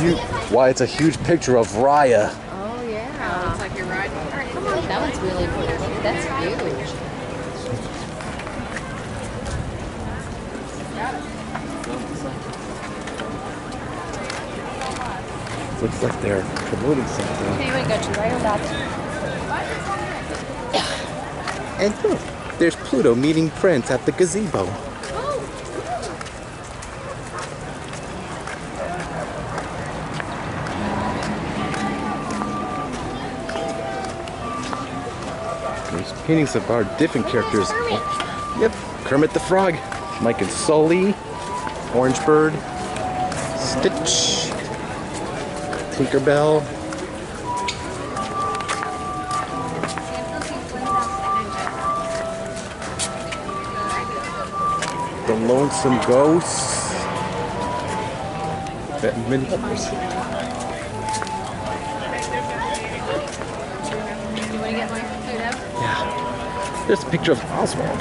it's a huge picture of Raya. Oh yeah. Looks like you're riding. Come on, that one's really cool. That's huge. Looks like they're promoting something. Okay, you want to go to right or left? And look, there's Pluto meeting Prince at the gazebo. There's paintings of our different characters. Yep, Kermit the Frog, Mike and Sully, Orange Bird, Stitch, Tinkerbell. The Lonesome Ghosts. Many others. You want to get my Pluto? Yeah. There's a picture of Oswald.